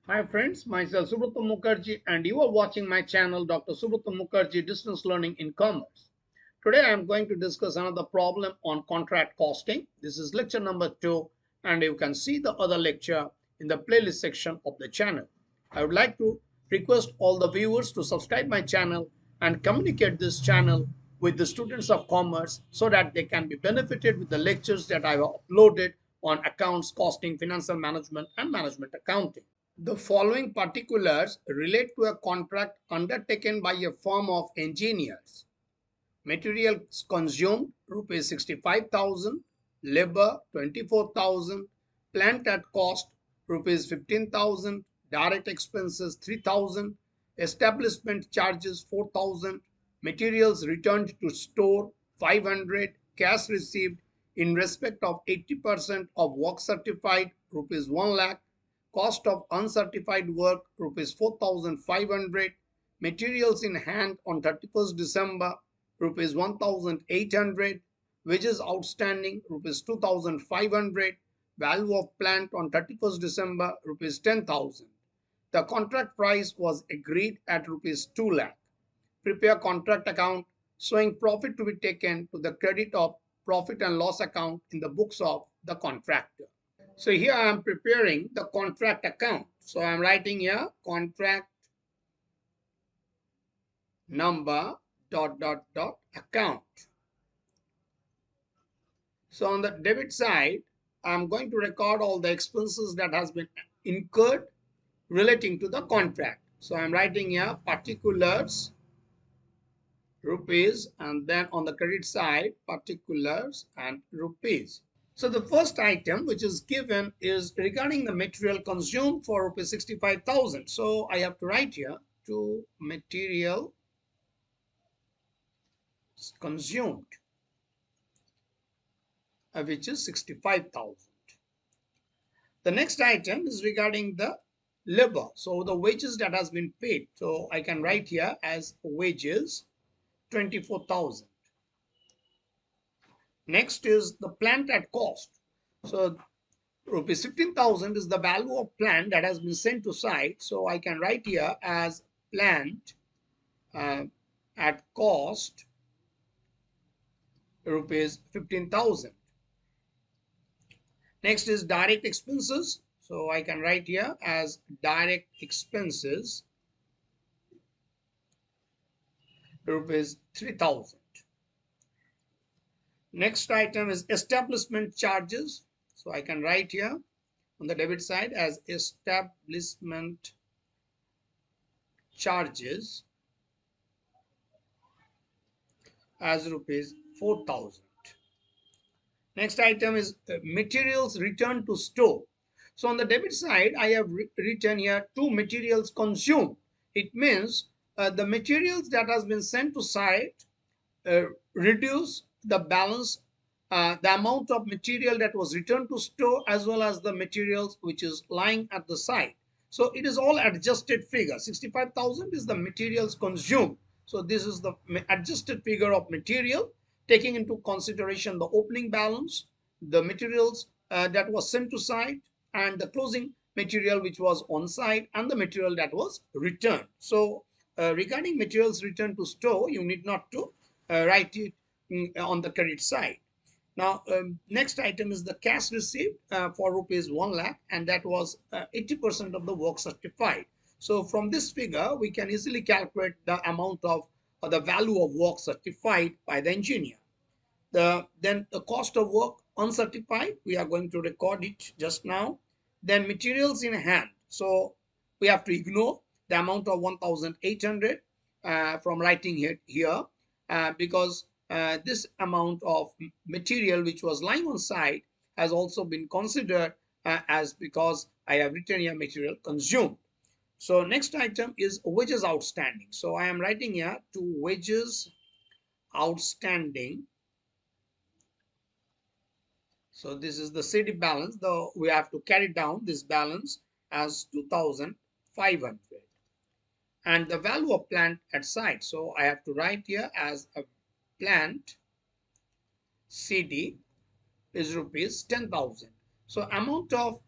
Hi friends, myself Subrata Mukherjee and you are watching my channel Dr. Subrata Mukherjee Distance Learning in Commerce. Today I am going to discuss another problem on contract costing. This is lecture number 2 and you can see the other lecture in the playlist section of the channel. I would like to request all the viewers to subscribe my channel and communicate this channel with the students of commerce so that they can be benefited with the lectures that I have uploaded on accounts, costing, financial management and management accounting. The following particulars relate to a contract undertaken by a firm of engineers. Materials consumed rupees 65,000, labor 24,000, plant at cost rupees 15,000, direct expenses 3,000, establishment charges 4,000, materials returned to store 500, cash received in respect of 80% of work certified rupees 1 lakh, cost of uncertified work rupees 4,500, materials in hand on 31st December rupees 1,800, wages outstanding rupees 2,500, value of plant on 31st December rupees 10,000. The contract price was agreed at rupees 2 lakh. Prepare contract account showing profit to be taken to the credit of profit and loss account in the books of the contractor. So here I am preparing the contract account. So I am writing here contract number account. So on the debit side, I'm going to record all the expenses that has been incurred relating to the contract. So I'm writing here particulars rupees, and then on the credit side particulars and rupees. So the first item which is given is regarding the material consumed for rupees 65,000. So I have to write here to material consumed, which is 65,000. The next item is regarding the labor. So the wages that has been paid. So I can write here as wages 24,000. Next is the plant at cost. So rupees 15,000 is the value of plant that has been sent to site. So I can write here as plant uh, at cost rupees 15,000. Next is direct expenses. So I can write here as direct expenses rupees 3,000. Next item is establishment charges. So I can write here on the debit side as establishment charges as rupees 4,000. Next item is materials returned to store. So on the debit side, I have written here two materials consumed. It means the materials that has been sent to site reduce the balance, the amount of material that was returned to store as well as the materials which is lying at the site. So it is all adjusted figure. 65,000 is the materials consumed. So this is the adjusted figure of material taking into consideration the opening balance, the materials that was sent to site, and the closing material which was on site, and the material that was returned. So regarding materials returned to store, you need not to write it on the credit side. Now, next item is the cash received for rupees 1 lakh, and that was 80% of the work certified. So from this figure, we can easily calculate the amount of the value of work certified by the engineer. Then the cost of work uncertified, we are going to record it just now. Then materials in hand. So we have to ignore the amount of 1,800 from writing it here because this amount of material which was lying on site has also been considered as because I have written here material consumed. So next item is wages outstanding. So I am writing here to wages outstanding. So this is the CD balance, though we have to carry down this balance as 2,500 and the value of plant at site. So I have to write here as a plant CD is rupees 10,000. So amount of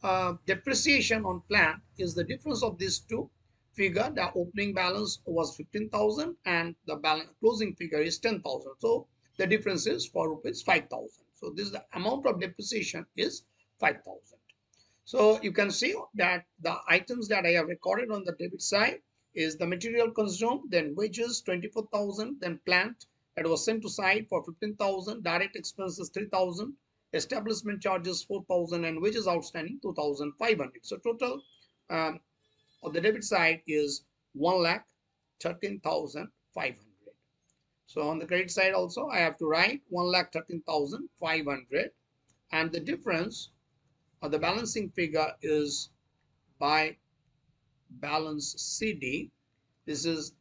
depreciation on plant is the difference of these two figure. The opening balance was 15,000 and the balance closing figure is 10,000. So the difference is for rupees 5,000. So this is the amount of depreciation is 5,000. So you can see that the items that I have recorded on the debit side is the material consumed, then wages 24,000, then plant that was sent to site for 15,000, direct expenses 3,000, establishment charges 4,000, and wages outstanding 2,500. So total on the debit side is 1,13,500. So on the credit side also I have to write 1,13,500, and the difference the balancing figure is by balance CD. This is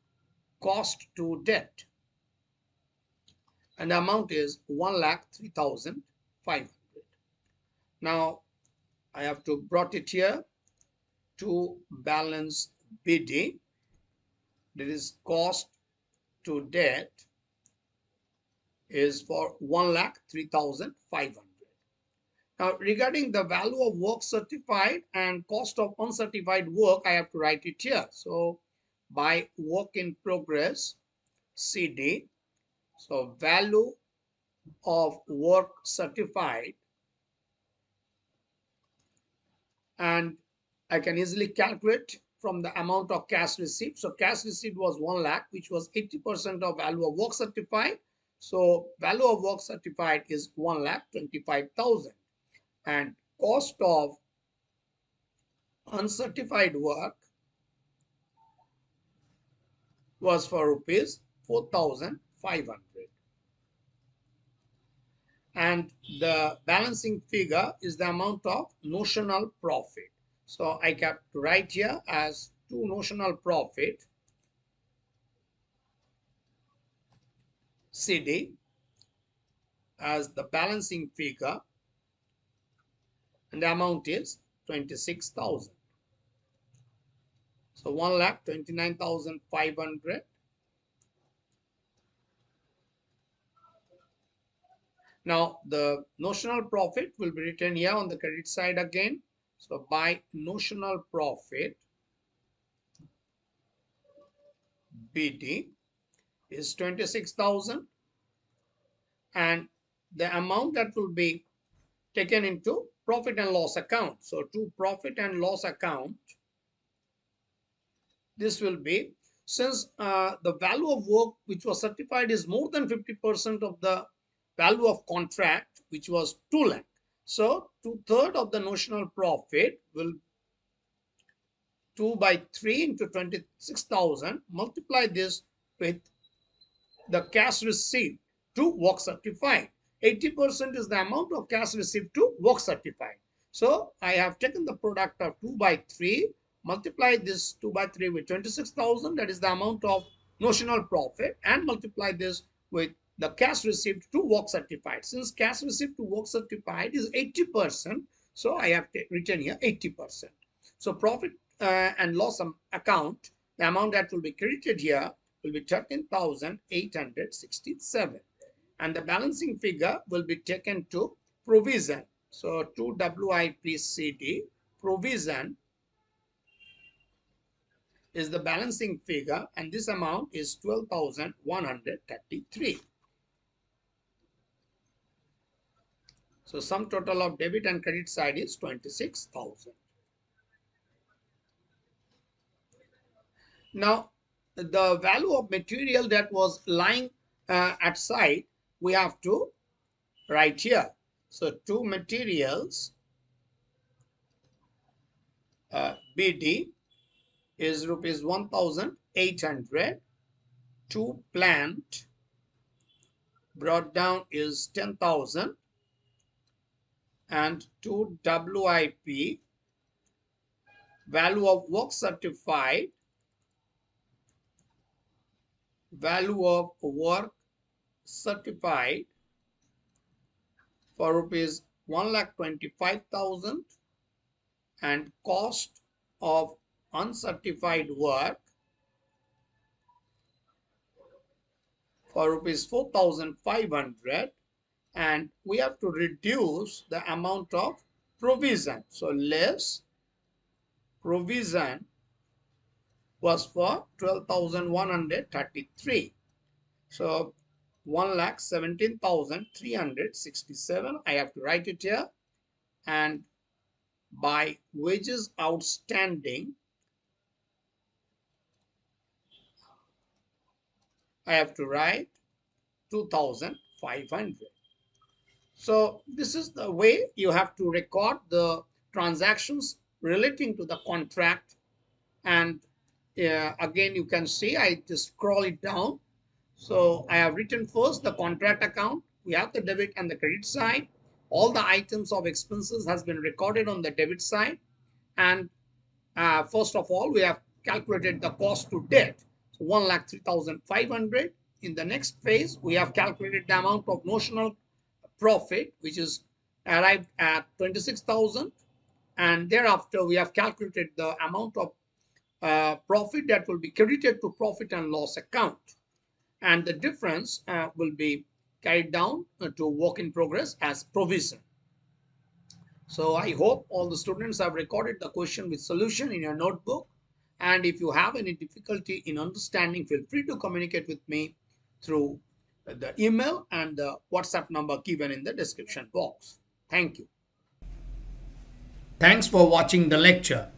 cost to debt, and the amount is 1,03,500. Now I have to brought it here to balance BD. That is cost to debt is for 1,03,500. Now, regarding the value of work certified and cost of uncertified work, I have to write it here. So, by work in progress, CD, so value of work certified, and I can easily calculate from the amount of cash received. So, cash received was 1 lakh, which was 80% of value of work certified. So, value of work certified is 1,25,000, and cost of uncertified work was for rupees 4,500, and the balancing figure is the amount of notional profit. So I kept to write here as to notional profit CD as the balancing figure, and the amount is 26,000. So 1,29,500. Now the notional profit will be written here on the credit side again. So by notional profit BD is 26,000, and the amount that will be taken into profit and loss account. So to profit and loss account, this will be, since the value of work which was certified is more than 50% of the value of contract, which was 2 lakh. So 2/3 of the notional profit will 2 by 3 into 26,000, multiply this with the cash received to work certified. 80% is the amount of cash received to work certified. So I have taken the product of 2 by 3, multiply this 2 by 3 with 26,000, that is the amount of notional profit, and multiply this with the cash received to work certified. Since cash received to work certified is 80%, so I have written here 80%. So profit and loss account, the amount that will be credited here will be 13,867, and the balancing figure will be taken to provision. So to WIPCD, provision is the balancing figure, and this amount is 12,133. So sum total of debit and credit side is 26,000. Now the value of material that was lying at site, we have to write here. So two materials BD is rupees 1,800. To plant brought down is 10,000, and to WIP value of work certified, value of work certified for rupees 1,25,000, and cost of uncertified work for rupees 4,500, and we have to reduce the amount of provision. So less provision was for 12,133. So 1,17,367. I have to write it here. And by wages outstanding, I have to write 2,500. So this is the way you have to record the transactions relating to the contract. And again, you can see I just scroll it down. So I have written first the contract account. We have the debit and the credit side. All the items of expenses has been recorded on the debit side. And first of all, we have calculated the cost to debt. So 1,03,500. In the next phase, we have calculated the amount of notional profit, which is arrived at 26,000. And thereafter, we have calculated the amount of profit that will be credited to profit and loss account. And the difference will be carried down to work in progress as provision. So I hope all the students have recorded the question with solution in your notebook. And if you have any difficulty in understanding, feel free to communicate with me through the email and the WhatsApp number given in the description box. Thank you. Thanks for watching the lecture.